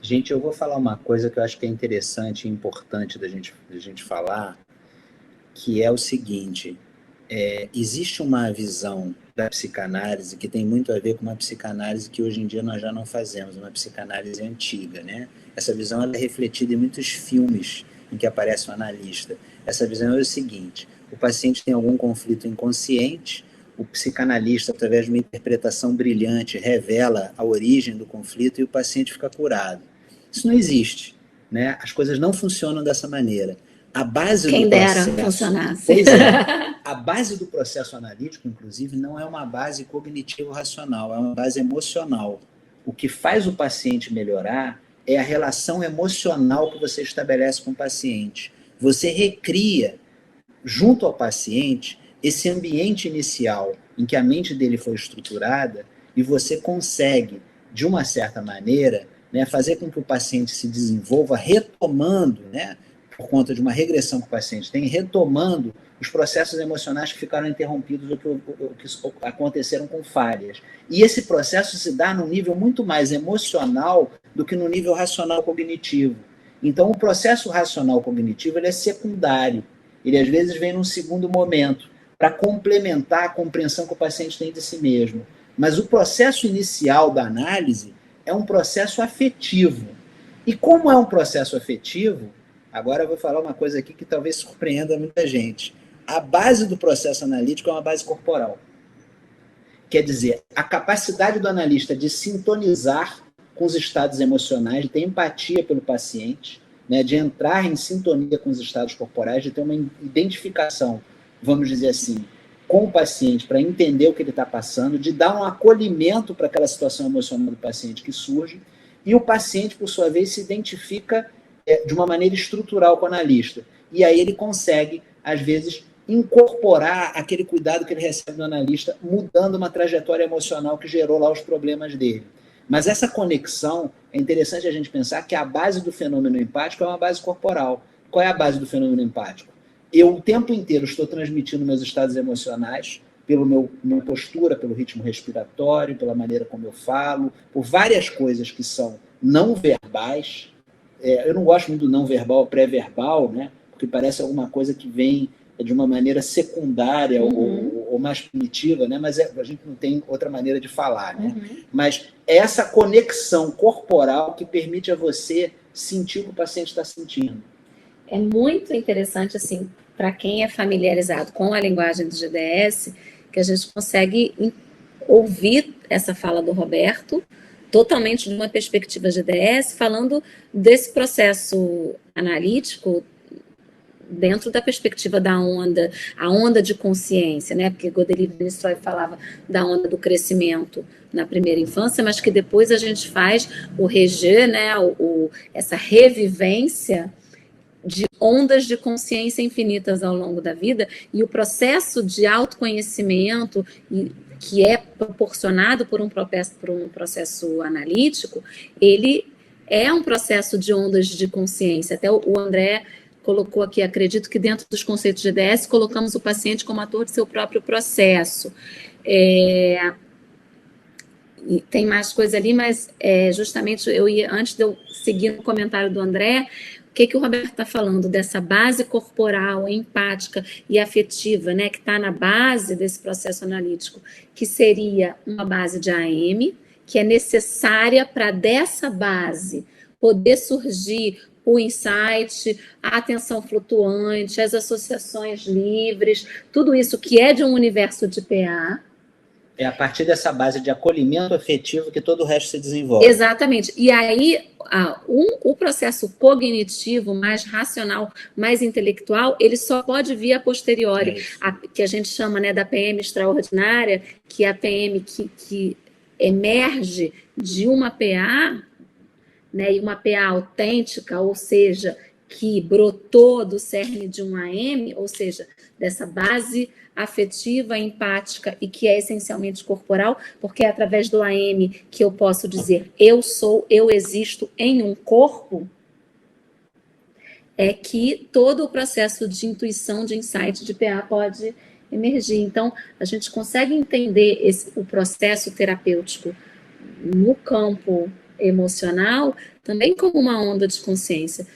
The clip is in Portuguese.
Gente, eu vou falar uma coisa que eu acho que é interessante e importante da gente falar, que é o seguinte: existe uma visão da psicanálise que tem muito a ver com uma psicanálise que hoje em dia nós já não fazemos, uma psicanálise antiga, né? Essa visão ela é refletida em muitos filmes em que aparece um analista. Essa visão é o seguinte: o paciente tem algum conflito inconsciente, o psicanalista, através de uma interpretação brilhante, revela a origem do conflito e o paciente fica curado. Isso não existe, né? As coisas não funcionam dessa maneira. A base do Quem dera processo, funcionasse. pois é, a base do processo analítico, inclusive, não é uma base cognitivo-racional, é uma base emocional. O que faz o paciente melhorar é a relação emocional que você estabelece com o paciente. Você recria, junto ao paciente, esse ambiente inicial em que a mente dele foi estruturada e você consegue, de uma certa maneira, né, fazer com que o paciente se desenvolva retomando, né, por conta de uma regressão que o paciente tem, retomando os processos emocionais que ficaram interrompidos ou que aconteceram com falhas. E esse processo se dá num nível muito mais emocional do que no nível racional cognitivo. Então, o processo racional cognitivo ele é secundário. Ele às vezes vem num segundo momento, para complementar a compreensão que o paciente tem de si mesmo. Mas o processo inicial da análise é um processo afetivo. E como é um processo afetivo, agora eu vou falar uma coisa aqui que talvez surpreenda muita gente. A base do processo analítico é uma base corporal. Quer dizer, a capacidade do analista de sintonizar com os estados emocionais, de ter empatia pelo paciente, né, de entrar em sintonia com os estados corporais, de ter uma identificação, vamos dizer assim, com o paciente para entender o que ele está passando, de dar um acolhimento para aquela situação emocional do paciente que surge, e o paciente, por sua vez, se identifica de uma maneira estrutural com o analista. E aí ele consegue, às vezes, incorporar aquele cuidado que ele recebe do analista, mudando uma trajetória emocional que gerou lá os problemas dele. Mas essa conexão, é interessante a gente pensar que a base do fenômeno empático é uma base corporal. Qual é a base do fenômeno empático? Eu o tempo inteiro estou transmitindo meus estados emocionais pela minha postura, pelo ritmo respiratório, pela maneira como eu falo, por várias coisas que são não verbais. Eu não gosto muito do não verbal, pré-verbal, né? Porque parece alguma coisa que vem de uma maneira secundária ou mais primitiva, né? Mas a gente não tem outra maneira de falar, né? Mas é essa conexão corporal que permite a você sentir o que o paciente está sentindo. É muito interessante, assim, para quem é familiarizado com a linguagem do GDS, que a gente consegue ouvir essa fala do Roberto totalmente de uma perspectiva GDS, falando desse processo analítico dentro da perspectiva da onda, a onda de consciência, né? Porque Godelieve-Nistroy falava da onda do crescimento na primeira infância, mas que depois a gente faz o regê, né? Essa revivência de ondas de consciência infinitas ao longo da vida, e o processo de autoconhecimento que é proporcionado por um processo analítico, ele é um processo de ondas de consciência. Até o André colocou aqui, acredito que dentro dos conceitos de GDS, colocamos o paciente como ator de seu próprio processo. Tem mais coisa ali, mas justamente antes de eu seguir no comentário do André, o que o Roberto está falando dessa base corporal, empática e afetiva, né, que está na base desse processo analítico, que seria uma base de AM, que é necessária para dessa base poder surgir o insight, a atenção flutuante, as associações livres, tudo isso que é de um universo de PA. É a partir dessa base de acolhimento afetivo que todo o resto se desenvolve. Exatamente. E aí, o processo cognitivo, mais racional, mais intelectual, ele só pode vir a posteriori, que a gente chama, né, da PM extraordinária, que é a PM que emerge de uma PA, né, e uma PA autêntica, ou seja, que brotou do cerne de um AM, ou seja, dessa base afetiva, empática e que é essencialmente corporal, porque é através do AM que eu posso dizer eu sou, eu existo em um corpo, é que todo o processo de intuição, de insight, de PA pode emergir. Então, a gente consegue entender o processo terapêutico no campo emocional também como uma onda de consciência.